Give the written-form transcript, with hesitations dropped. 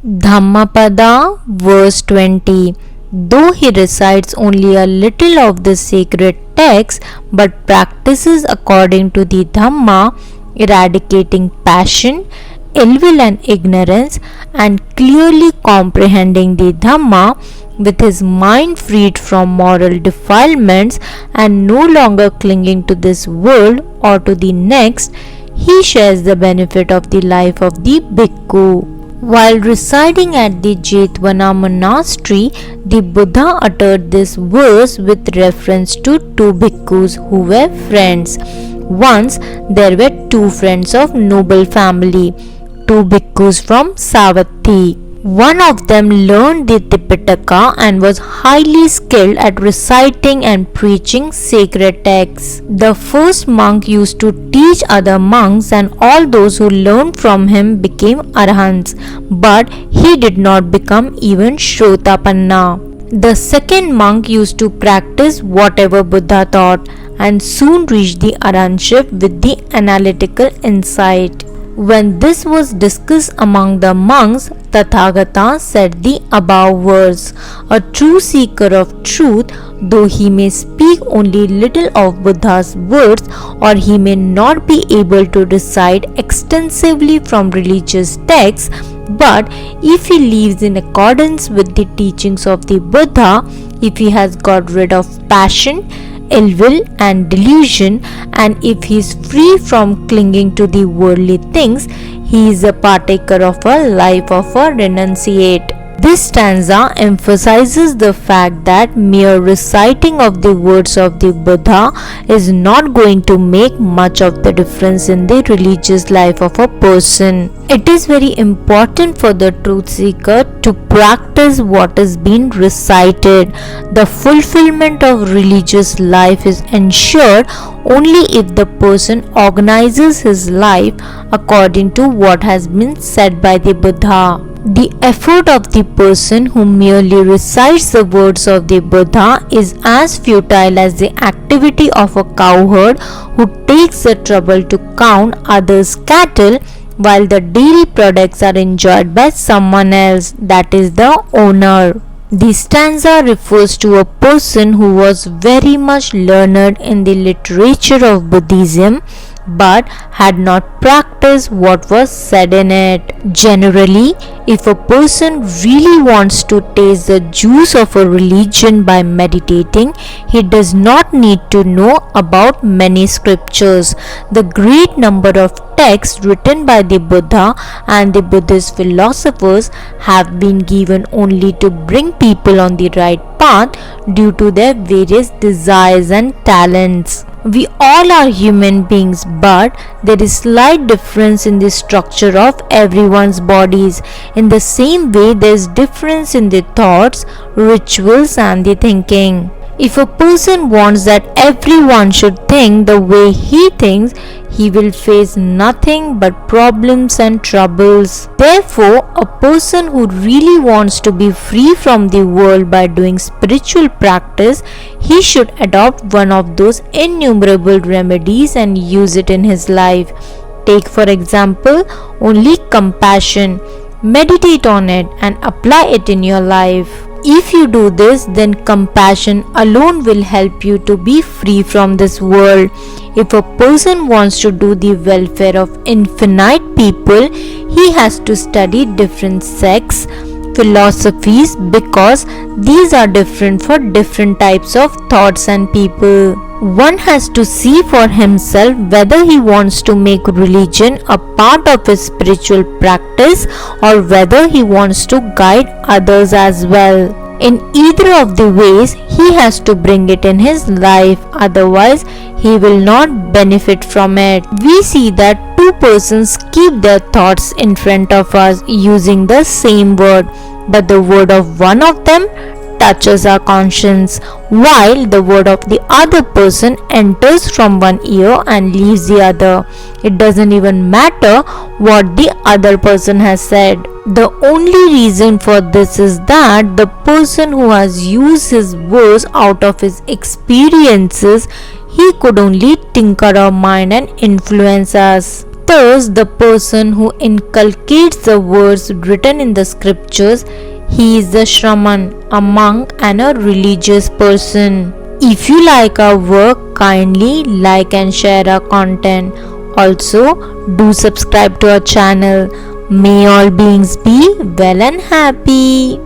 Dhammapada verse 20. Though he recites only a little of the sacred text but practices according to the Dhamma, eradicating passion, ill will and ignorance, and clearly comprehending the Dhamma, with his mind freed from moral defilements and no longer clinging to this world or to the next, he shares the benefit of the life of the bhikkhu. While residing at the Jetwana monastery, the Buddha uttered this verse with reference to two bhikkhus who were friends. Once there were two friends of noble family, two bhikkhus from Savatthi. One of them learned the Tipitaka and was highly skilled at reciting and preaching sacred texts. The first monk used to teach other monks, and all those who learned from him became arahants, but he did not become even Shrotapanna. The second monk used to practice whatever Buddha taught and soon reached the arahantship with the analytical insight. When this was discussed among the monks, Tathagata said the above verse. A true seeker of truth, though he may speak only little of Buddha's words, or he may not be able to recite extensively from religious texts, but if he lives in accordance with the teachings of the Buddha, if he has got rid of passion, ill will and delusion, and if he is free from clinging to the worldly things, he is a partaker of a life of a renunciate. This stanza emphasizes the fact that mere reciting of the words of the Buddha is not going to make much of the difference in the religious life of a person. It is very important for the truth seeker to practice what is being recited. The fulfillment of religious life is ensured only if the person organizes his life according to what has been said by the Buddha. The effort of the person who merely recites the words of the Buddha is as futile as the activity of a cowherd who takes the trouble to count others' cattle while the dairy products are enjoyed by someone else, that is the owner. The stanza refers to a person who was very much learned in the literature of Buddhism but had not practiced what was said in it. Generally, if a person really wants to taste the juice of a religion by meditating, he does not need to know about many scriptures. The great number of texts written by the Buddha and the Buddhist philosophers have been given only to bring people on the right path due to their various desires and talents. We all are human beings, but there is slight difference in the structure of everyone's bodies. In the same way, there is difference in the thoughts, rituals and the thinking. If a person wants that everyone should think the way he thinks, he will face nothing but problems and troubles. Therefore, a person who really wants to be free from the world by doing spiritual practice, he should adopt one of those innumerable remedies and use it in his life. Take for example, only compassion. Meditate on it and apply it in your life. If you do this, then compassion alone will help you to be free from this world. If a person wants to do the welfare of infinite people, he has to study different sects, philosophies, because these are different for different types of thoughts and people. One has to see for himself whether he wants to make religion a part of his spiritual practice or whether he wants to guide others as well. In either of the ways, he has to bring it in his life, otherwise he will not benefit from it. We see that two persons keep their thoughts in front of us using the same word, but the word of one of them touches our conscience, while the word of the other person enters from one ear and leaves the other. It doesn't even matter what the other person has said. The only reason for this is that the person who has used his words out of his experiences, he could only tinker our mind and influence us. Thus, the person who inculcates the words written in the scriptures, he is a Shraman, a monk and a religious person. If you like our work, kindly like and share our content. Also, do subscribe to our channel. May all beings be well and happy.